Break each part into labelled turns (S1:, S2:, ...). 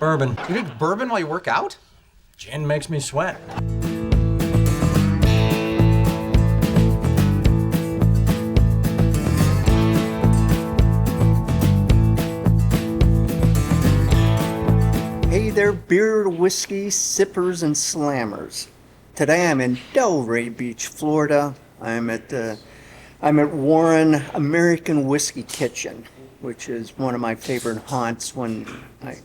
S1: Bourbon.
S2: You drink bourbon while you work out?
S1: Gin makes me sweat.
S3: Hey there, beer, whiskey, sippers, and slammers. Today I'm in Delray Beach, Florida. I'm at Warren American Whiskey Kitchen, which is one of my favorite haunts when I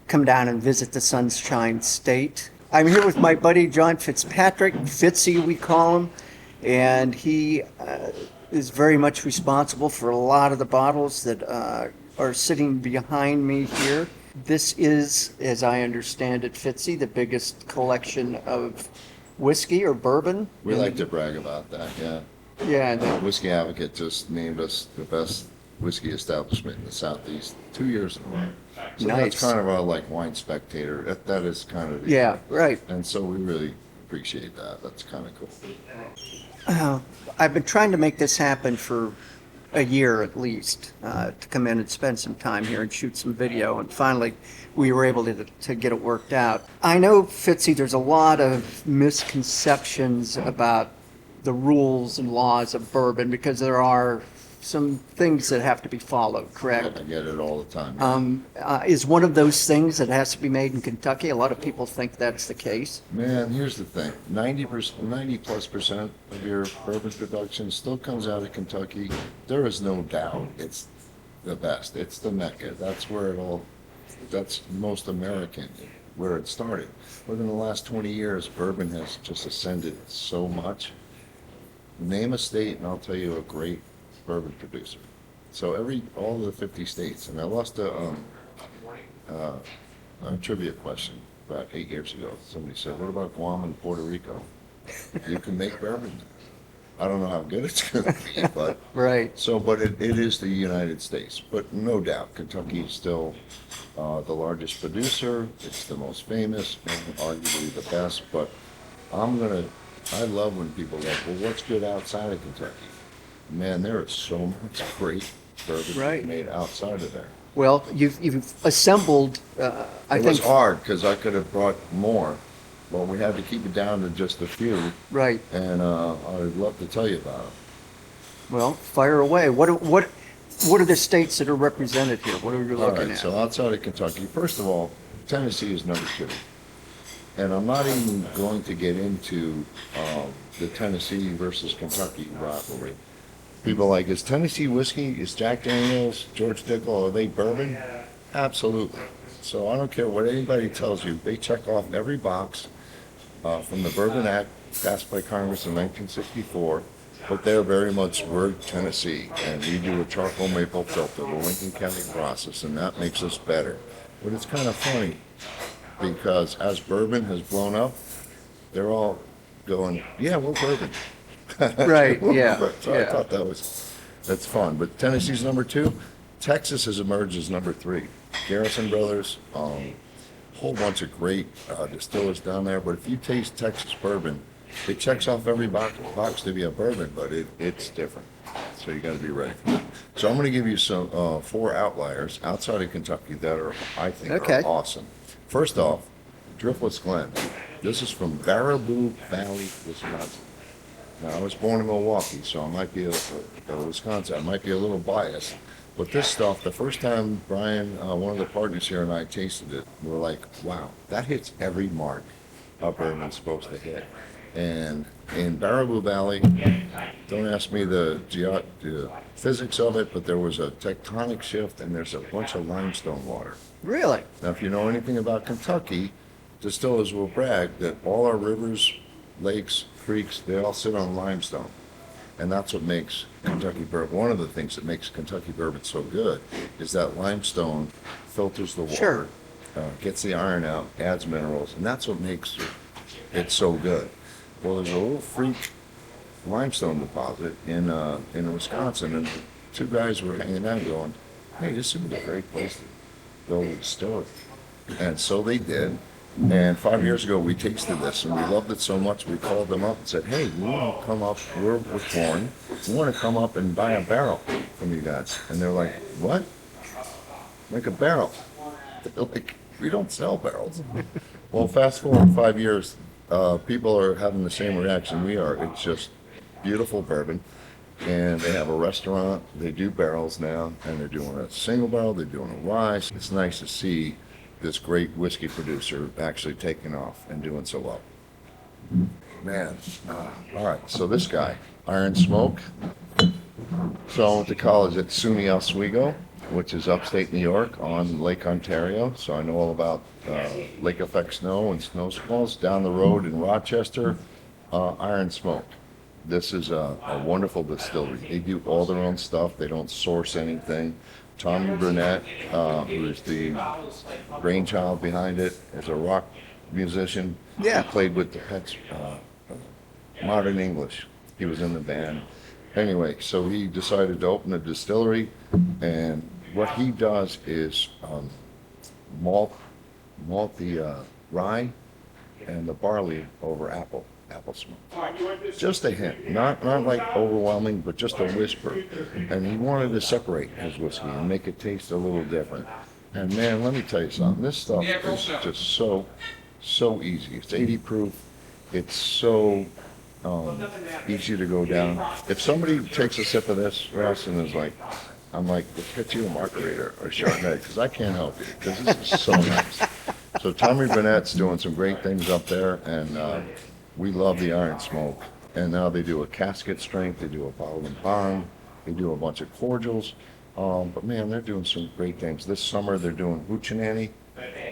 S3: come down and visit the Sunshine State. I'm here with my buddy John Fitzpatrick, Fitzy we call him, and he is very much responsible for a lot of the bottles that are sitting behind me here. This is, as I understand it, Fitzy, the biggest collection of whiskey or bourbon.
S4: We like to brag about that, yeah.
S3: Yeah.
S4: Whiskey Advocate just named us the best whiskey establishment in the Southeast 2 years ago. So
S3: Nice.
S4: That's kind of our like wine spectator. That is kind of the,
S3: Yeah, right.
S4: And so we really appreciate that. That's kind of cool.
S3: I've been trying to make this happen for a year at least, to come in and spend some time here and shoot some video, and finally we were able to get it worked out. I know, Fitzy, there's a lot of misconceptions about the rules and laws of bourbon because there are some things that have to be followed, correct?
S4: I get it all the time.
S3: Is one of those things that has to be made in Kentucky? A lot of people think that's the case.
S4: Man, here's the thing. 90+% of your bourbon production still comes out of Kentucky. There is no doubt it's the best. It's the Mecca. That's most American, where it started. Within the last 20 years, bourbon has just ascended so much. Name a state and I'll tell you a great bourbon producer. So all the 50 states, and I lost a trivia question about 8 years ago. Somebody said, what about Guam and Puerto Rico? You can make bourbon. I don't know how good it's going to be, but
S3: Right.
S4: so, but it is the United States. But no doubt, Kentucky is still the largest producer. It's the most famous and arguably the best. But I love when people go, well, what's good outside of Kentucky? Man, there is so much great bourbon
S3: Right.
S4: made outside of there.
S3: Well, you've assembled, I
S4: It
S3: think.
S4: was hard because I could have brought more, but we had to keep it down to just a few.
S3: Right.
S4: And I'd love to tell you about them.
S3: Well, fire away. What are the states that are represented here? What are you
S4: All
S3: looking
S4: right,
S3: at?
S4: so outside of Kentucky, first of all, Tennessee is number 2. And I'm not even going to get into the Tennessee versus Kentucky rivalry. People are like, is Tennessee whiskey, is Jack Daniels, George Dickel, are they bourbon? Absolutely. So I don't care what anybody tells you. They check off every box from the Bourbon Act passed by Congress in 1964. But they're very much, we're Tennessee, and we do a charcoal maple filter, the Lincoln County process, and that makes us better. But it's kind of funny because as bourbon has blown up, they're all going, yeah, we're bourbon.
S3: Right, yeah,
S4: So I
S3: yeah.
S4: thought that's fun. But Tennessee's number 2. Texas has emerged as number 3. Garrison Brothers, whole bunch of great distillers down there. But if you taste Texas bourbon, it checks off every box to be a bourbon, but it's different. So you got to be ready for that. So I'm going to give you some 4 outliers outside of Kentucky that I think
S3: Okay.
S4: are awesome. First off, Driftless Glen. This is from Baraboo Valley, Wisconsin. Now, I was born in Milwaukee, so I might be Wisconsin. I might be a little biased. But this stuff, the first time Brian, one of the partners here, and I tasted it, we're like, wow, that hits every mark a bourbon's supposed to hit. And in Baraboo Valley, don't ask me the physics of it, but there was a tectonic shift, and there's a bunch of limestone water.
S3: Really?
S4: Now, if you know anything about Kentucky, distillers will brag that all our rivers, lakes, creeks, they all sit on limestone. And that's what makes Kentucky bourbon, one of the things that makes Kentucky bourbon so good is that limestone filters the water,
S3: Sure.
S4: Gets the iron out, adds minerals, and that's what makes it so good. Well, there's a little freak limestone deposit in Wisconsin, and 2 guys were hanging out going, hey, this would be a great place to build a distillery. And so they did. And 5 years ago, we tasted this, and we loved it so much, we called them up and said, hey, we want to come up, we're foreign, we want to come up and buy a barrel from you guys. And they're like, what? Like a barrel? They're like, We don't sell barrels. Well, fast forward 5 years, people are having the same reaction we are. It's just beautiful bourbon. And they have a restaurant, they do barrels now, and they're doing a single barrel, they're doing a rye. It's nice to see this great whiskey producer actually taking off and doing so well. Man, all right, so this guy, Iron Smoke. So I went to college at SUNY Oswego, which is upstate New York on Lake Ontario. So I know all about lake effect snow and snow squalls. Down the road in Rochester, Iron Smoke. This is a wonderful distillery. They do all their own stuff. They don't source anything. Tommy Burnett, who is the brainchild behind it, is a rock musician.
S3: Yeah.
S4: He played with the Pets, Modern English. He was in the band. Anyway, so he decided to open a distillery, and what he does is malt the rye and the barley over apple smoke. Just a hint, not like overwhelming, but just a whisper. And he wanted to separate his whiskey and make it taste a little different. And man, let me tell you something. This stuff is just so easy. It's 80 proof. It's so easy to go down. If somebody takes a sip of this, Russ, and is like, I'm like, let's get you a margarita or a Chardonnay, because I can't help you, because this is so nice. So Tommy Burnett's doing some great things up there, and we love the Iron Smoke. And now they do a casket strength, they do a bottle and bond, they do a bunch of cordials. But man, they're doing some great things. This summer they're doing Hoochie.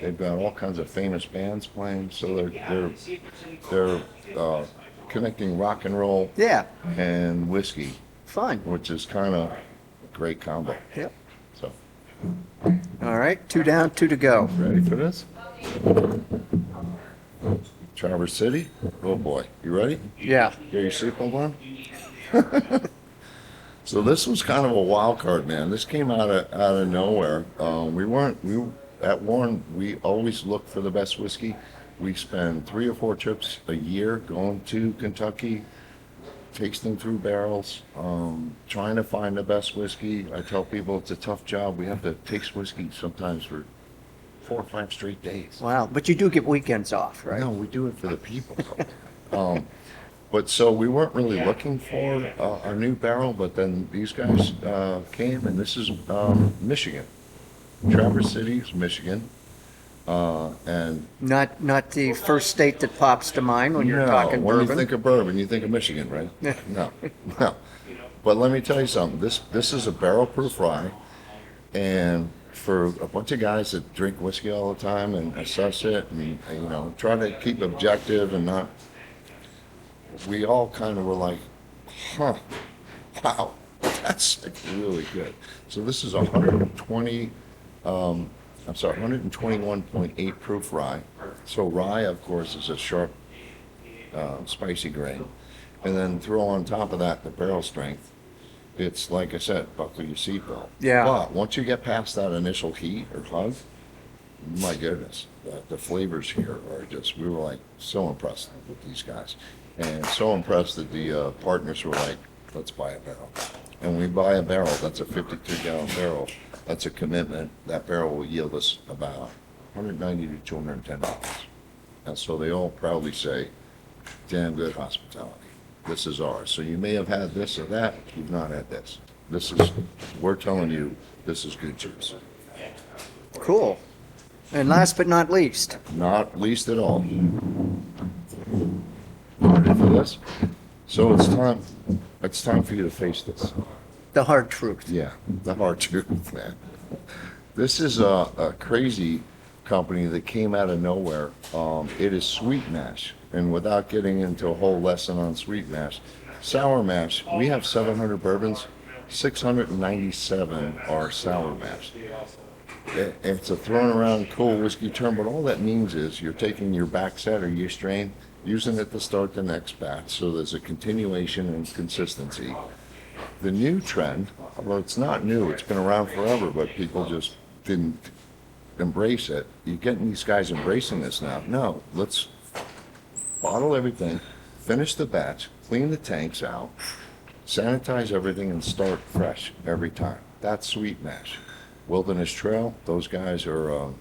S4: They've got all kinds of famous bands playing, so they're connecting rock and roll
S3: Yeah,
S4: and whiskey,
S3: fun.
S4: which is kind of a great combo.
S3: Yep.
S4: So,
S3: All right, 2 down, 2 to go.
S4: ready for this? Traverse City. Oh boy, you ready?
S3: Yeah.
S4: Get your seatbelt on. So this was kind of a wild card, man. This came out of nowhere. We at Warren. We always look for the best whiskey. We spend 3 or 4 trips a year going to Kentucky, tasting through barrels, trying to find the best whiskey. I tell people it's a tough job. We have to taste whiskey sometimes for 4 or 5 straight days.
S3: Wow, but you do get weekends off, right?
S4: No, we do it for the people. But so we weren't really looking for our new barrel, but then these guys came, and this is Michigan. Traverse City is Michigan. And
S3: Not the first state that pops to mind when you're talking
S4: when
S3: bourbon.
S4: you think of bourbon, you think of Michigan, right? No. But let me tell you something. This is a barrel-proof rye, and for a bunch of guys that drink whiskey all the time and assess it, and try to keep objective and not. We all kind of were like, huh, wow, that's really good. So this is 121.8 proof rye. So rye, of course, is a sharp, spicy grain. And then throw on top of that the barrel strength. It's like I said, buckle your seatbelt.
S3: Yeah.
S4: But once you get past that initial heat or hug, my goodness, the flavors here are just, we were like so impressed with these guys. And so impressed that the partners were like, let's buy a barrel. And we buy a barrel, that's a 52-gallon barrel. That's a commitment. That barrel will yield us about $190 to $210. And so they all proudly say, damn good hospitality. This is ours. So you may have had this or that, you've not had this. We're telling you, this is good juice.
S3: Cool. And last but not least,
S4: Not least at all. Ready for this? So it's time for you to face this.
S3: the hard truth.
S4: Yeah, the hard truth, man. This is a crazy company that came out of nowhere. It is sweet mash, and without getting into a whole lesson on sweet mash, sour mash, we have 700 bourbons, 697 are sour mash. It's a thrown around cool whiskey term, but all that means is you're taking your back set or your strain, using it to start the next batch, so there's a continuation and consistency. The new trend, although it's not new, it's been around forever, but people just didn't embrace it. You're getting these guys embracing this now. No, let's bottle everything, finish the batch, clean the tanks out, sanitize everything, and start fresh every time. That's sweet mash. Wilderness Trail, those guys are,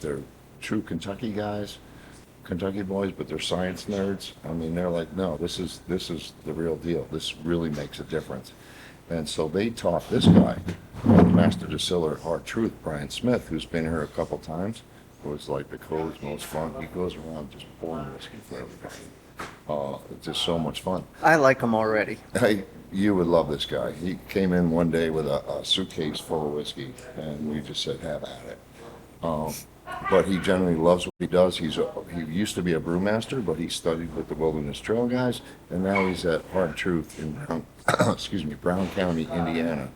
S4: they're true Kentucky guys, Kentucky boys, but they're science nerds. I mean, they're like, no, this is the real deal. This really makes a difference. And so they taught this guy, the master distiller at Hard Truth, Brian Smith, who's been here a couple times. It was like the coolest, most fun. He goes around just pouring whiskey for everybody. It's just so much fun.
S3: I like them already.
S4: Hey, you would love this guy. He came in one day with a suitcase full of whiskey, and we just said, have at it. But he generally loves what he does. He used to be a brewmaster, but he studied with the Wilderness Trail guys, and now he's at Hard Truth in Brown County, Indiana,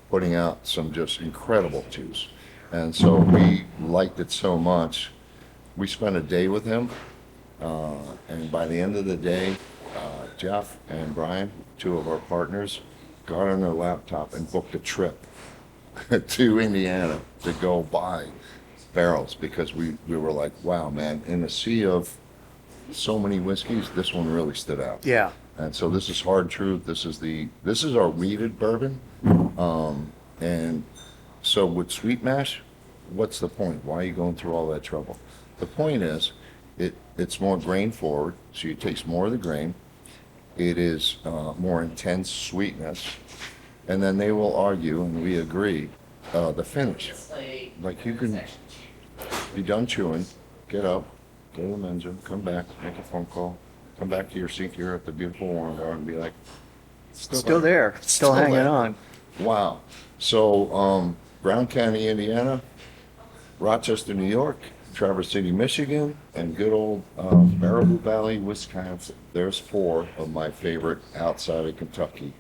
S4: putting out some just incredible juice. And so we liked it so much, we spent a day with him, and by the end of the day, Jeff and Brian, two of our partners, got on their laptop and booked a trip to Indiana to go buy barrels, because we were like, wow, man, in a sea of so many whiskeys, this one really stood out.
S3: Yeah.
S4: And so this is Hard Truth. This is our weeded bourbon. And so with sweet mash, what's the point? Why are you going through all that trouble? The point is, it's more grain forward, so you taste more of the grain. It is more intense sweetness. And then they will argue, and we agree, the finish. Like, you can be done chewing, get up, go to the men's room, come back, make a phone call, come back to your seat here at the beautiful warm bar and be like,
S3: Still there. Still hanging
S4: there.
S3: on.
S4: Wow. So, Brown County, Indiana, Rochester, New York, Traverse City, Michigan, and good old Baraboo Valley, Wisconsin. There's 4 of my favorite outside of Kentucky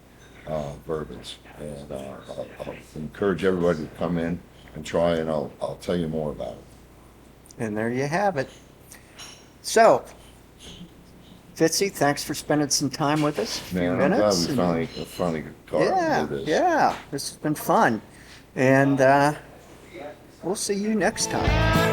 S4: bourbons. And I'll encourage everybody to come in and try, and I'll tell you more about it.
S3: And there you have it. So, Fitzy, thanks for spending some time with us.
S4: Man, I'm glad we finally got into this.
S3: Yeah, this has been fun. And we'll see you next time.